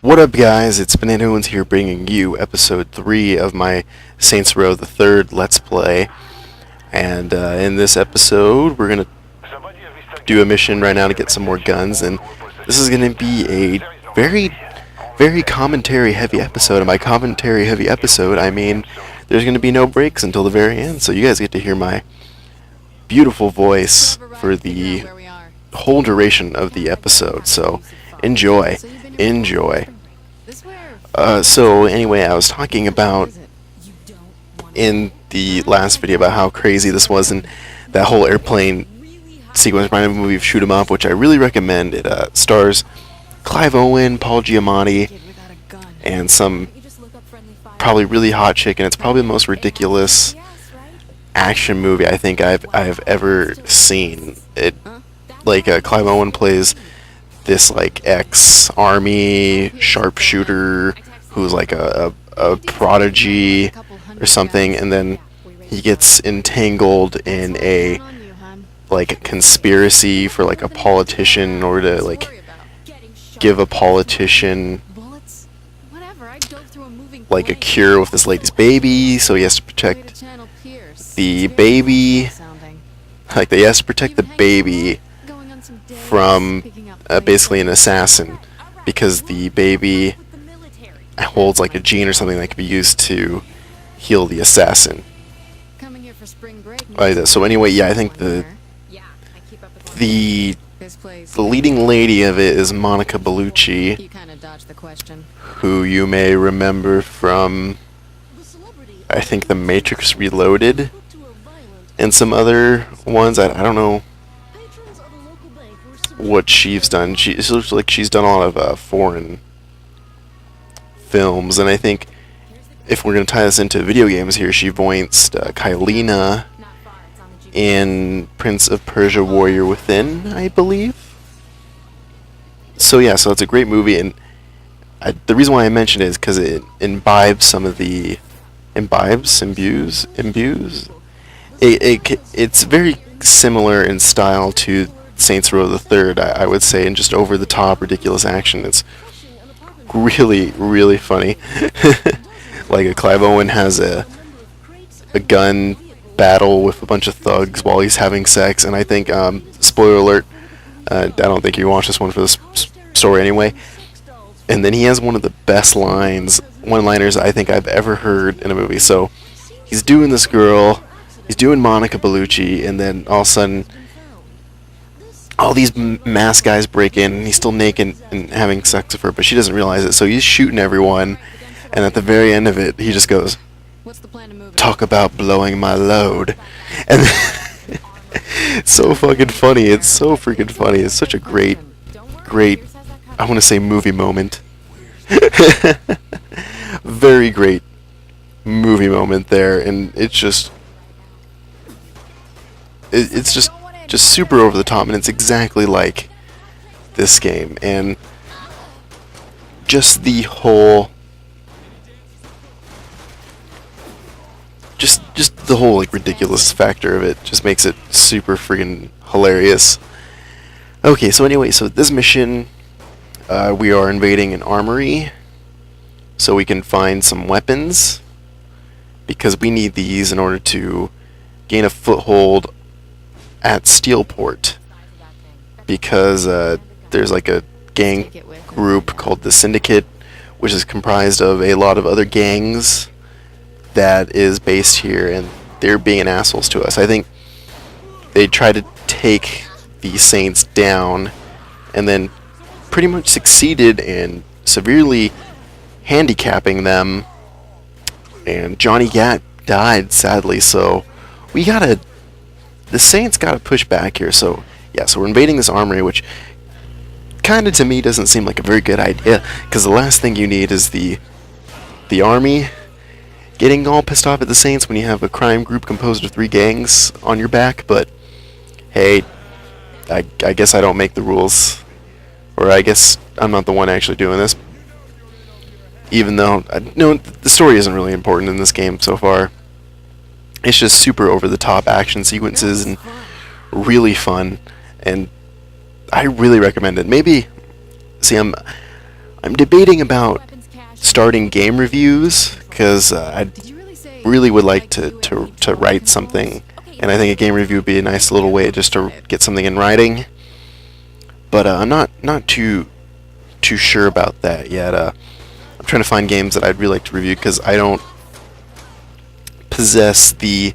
What up, guys? It's Bananaowns here, bringing you episode 3 of my Saints Row the Third Let's Play. And in this episode, we're gonna do a mission right now to get some more guns, and this is gonna be a very commentary-heavy episode. And by commentary-heavy episode, I mean there's gonna be no breaks until the very end, so you guys get to hear my beautiful voice for the whole duration of the episode. So enjoy. So anyway, I was talking about in the last video about how crazy this was, and that whole airplane sequence reminded me of the movie of Shoot 'em Up, which I really recommend. It stars Clive Owen, Paul Giamatti, and some probably really hot chick, and it's probably the most ridiculous action movie I think I've ever seen. It Clive Owen plays this like ex-army sharpshooter who's like a prodigy or something, and then he gets entangled in a conspiracy for like a politician, in order to like give a politician like a cure with this lady's baby, so he has to protect the baby. He has to protect the baby from basically an assassin, because the baby holds like a gene or something that can be used to heal the assassin. So anyway, yeah, I think the leading lady of it is Monica Bellucci, who you may remember from, I think, The Matrix Reloaded and some other ones. I don't know what she's done. She looks like she's done a lot of foreign films, and I think if we're going to tie this into video games here, she voiced Kylena in Prince of Persia: Warrior Within, I believe. So yeah, so it's a great movie, and the reason why I mentioned it is because it imbibes some of the imbues. It's very similar in style to Saints Row the Third, I would say, and just over the top ridiculous action. It's really funny. Like Clive Owen has a gun battle with a bunch of thugs while he's having sex, and I think spoiler alert, I don't think you watch this one for this story anyway. And then he has one of the best one-liners I think I've ever heard in a movie. So he's doing this girl, he's doing Monica Bellucci, and then all of a sudden all these masked guys break in, and he's still naked and having sex with her, but she doesn't realize it. So he's shooting everyone, and at the very end of it, he just goes, "Talk about blowing my load." And it's so fucking funny. It's so freaking funny. It's such a great, I want to say movie moment. Very great movie moment there, and it's just super over the top, and it's exactly like this game. And just the whole like ridiculous factor of it just makes it super freaking hilarious. Okay, so anyway, so this mission, we are invading an armory so we can find some weapons, because we need these in order to gain a foothold at Steelport, because there's like a gang group called the Syndicate, which is comprised of a lot of other gangs that is based here, and they're being assholes to us. I think they tried to take the Saints down, and then pretty much succeeded in severely handicapping them, and Johnny Gat died, sadly. So the Saints gotta push back here. So yeah, so we're invading this armory, which kinda to me doesn't seem like a very good idea, because the last thing you need is the army getting all pissed off at the Saints when you have a crime group composed of 3 gangs on your back. But hey, I guess I don't make the rules, or I guess I'm not the one actually doing this, even though the story isn't really important in this game so far. It's just super over the top action sequences and really fun, and I really recommend it. Maybe, see, I'm I'm debating about starting game reviews because I really would like to write something, and I think a game review would be a nice little way just to get something in writing. But I'm not too sure about that yet. I'm trying to find games that I'd really like to review because I don't possess the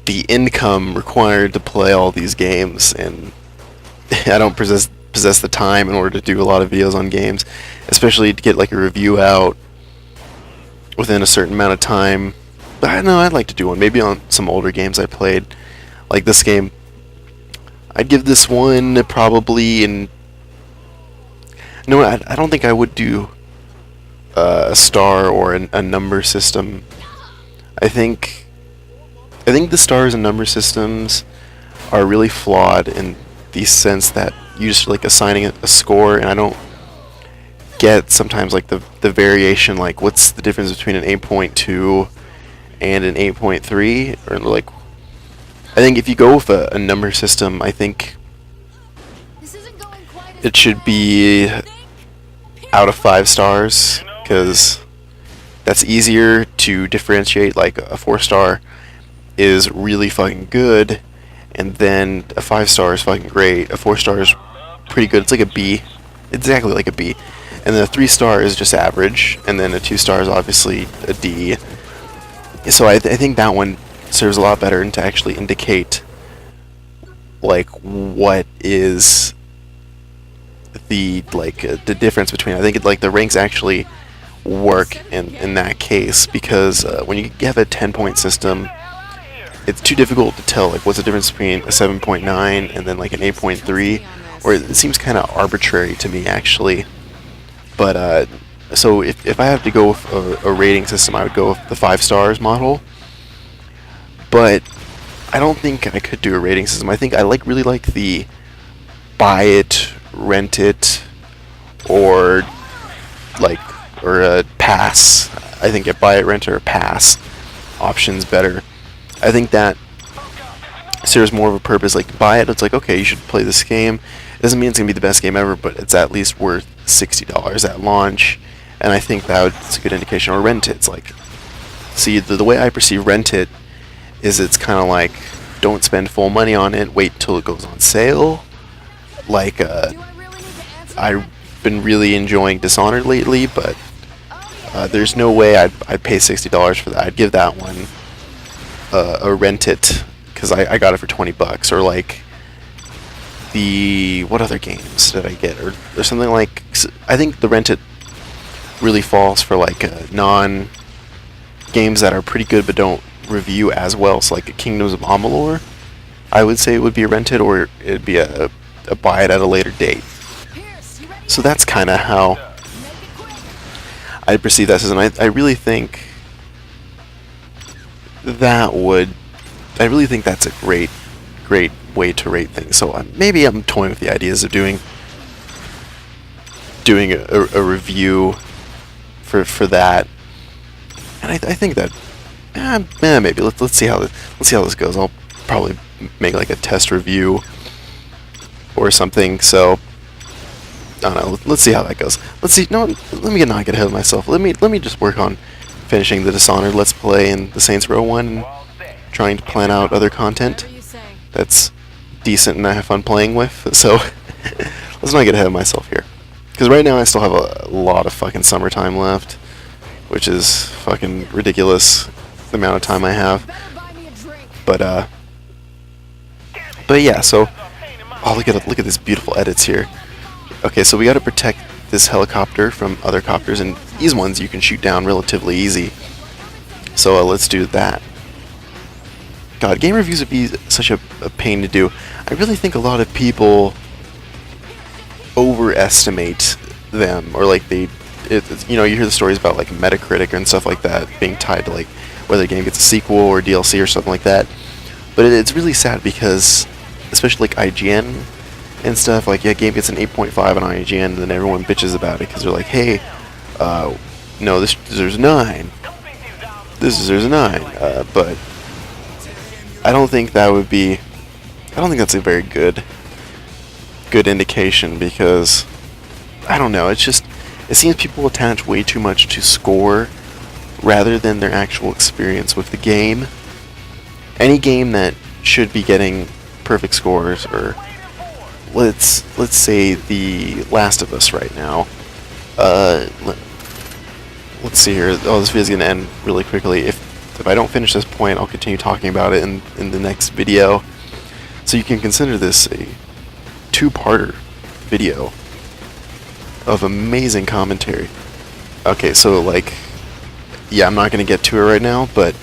income required to play all these games, and I don't possess the time in order to do a lot of videos on games, especially to get like a review out within a certain amount of time. But I don't know, I'd like to do one, maybe on some older games I played, like this game. I'd give this one probably in... No, I don't think I would do a star or a number system. I think the stars and number systems are really flawed in the sense that you just like assigning a score, and I don't get sometimes like the variation, like what's the difference between an 8.2 and an 8.3, or like I think if you go with a number system, I think it should be out of 5 stars, because that's easier to differentiate. Like a 4-star is really fucking good, and then a 5-star is fucking great. A 4-star is pretty good. It's like a B, exactly like a B. And then a 3-star is just average, and then a 2-star is obviously a D. So I think that one serves a lot better and to actually indicate like what is the the difference between. I think like the ranks actually work in that case, because when you have a 10-point system, it's too difficult to tell like what's the difference between a 7.9 and then like an 8.3, or it seems kind of arbitrary to me actually. But so if I have to go with a rating system, I would go with the 5 stars model. But I don't think I could do a rating system. I think I really like the buy it, rent it, or a pass. I think a buy it, rent, or a pass option's better. I think that serves more of a purpose. Like buy it, it's like, okay, you should play this game. It doesn't mean it's gonna be the best game ever, but it's at least worth $60 at launch, and I think that's a good indication. Or rent it. It's like, see, the way I perceive rent it is it's kind of like, don't spend full money on it, wait till it goes on sale. Like I've been really enjoying Dishonored lately, but there's no way I'd pay $60 for that. I'd give that one a rent it, because I got it for $20. Or like what other games did I get? Or something like, I think the rent it really falls for like non games that are pretty good but don't review as well. So like Kingdoms of Amalur, I would say it would be a rent it, or it'd be a buy it at a later date. So that's kind of how I perceive that system. I really think that's a great way to rate things. So maybe I'm toying with the ideas of doing a review for that, and I think that maybe let's see how this goes. I'll probably make like a test review or something. So I don't know. Let's see how that goes. Let's see. No, let me not get ahead of myself. Let me just work on finishing the Dishonored Let's Play and the Saints Row one, and trying to plan out other content that's decent and I have fun playing with. So let's not get ahead of myself here, because right now I still have a lot of fucking summertime left, which is fucking ridiculous the amount of time I have. But yeah. So look at this beautiful edits here. Okay, so we got to protect this helicopter from other copters, and these ones you can shoot down relatively easy. So let's do that. God, game reviews would be such a pain to do. I really think a lot of people overestimate them, or like you hear the stories about like Metacritic and stuff like that being tied to like whether a game gets a sequel or DLC or something like that. But it's really sad, because especially like IGN and stuff, like, yeah, game gets an 8.5 on IGN, and then everyone bitches about it because they're like, hey, no, this deserves 9. This deserves a 9. But I don't think that's a very good indication, because I don't know, it's just, it seems people attach way too much to score rather than their actual experience with the game. Any game that should be getting perfect scores, or let's say The Last of Us right now. Let's see here. Oh, this video's gonna end really quickly. If I don't finish this point, I'll continue talking about it in the next video. So you can consider this a two-parter video of amazing commentary. Okay, so like, yeah, I'm not gonna get to it right now, but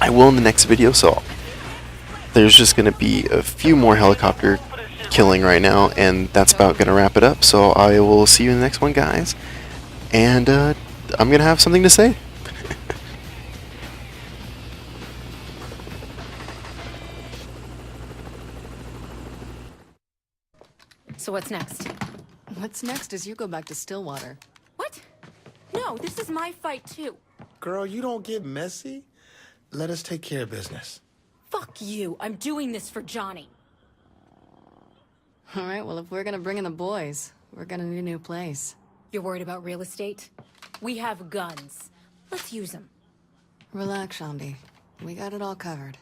I will in the next video. So there's just gonna be a few more helicopter killing right now, and that's about gonna wrap it up. So I will see you in the next one, guys, and I'm gonna have something to say. So what's next? What's next is you go back to Stillwater. What? No, this is my fight too. Girl, you don't get messy. Let us take care of business. Fuck you. I'm doing this for Johnny. All right, well, if we're gonna bring in the boys, we're gonna need a new place. You're worried about real estate? We have guns. Let's use them. Relax, Shambi. We got it all covered.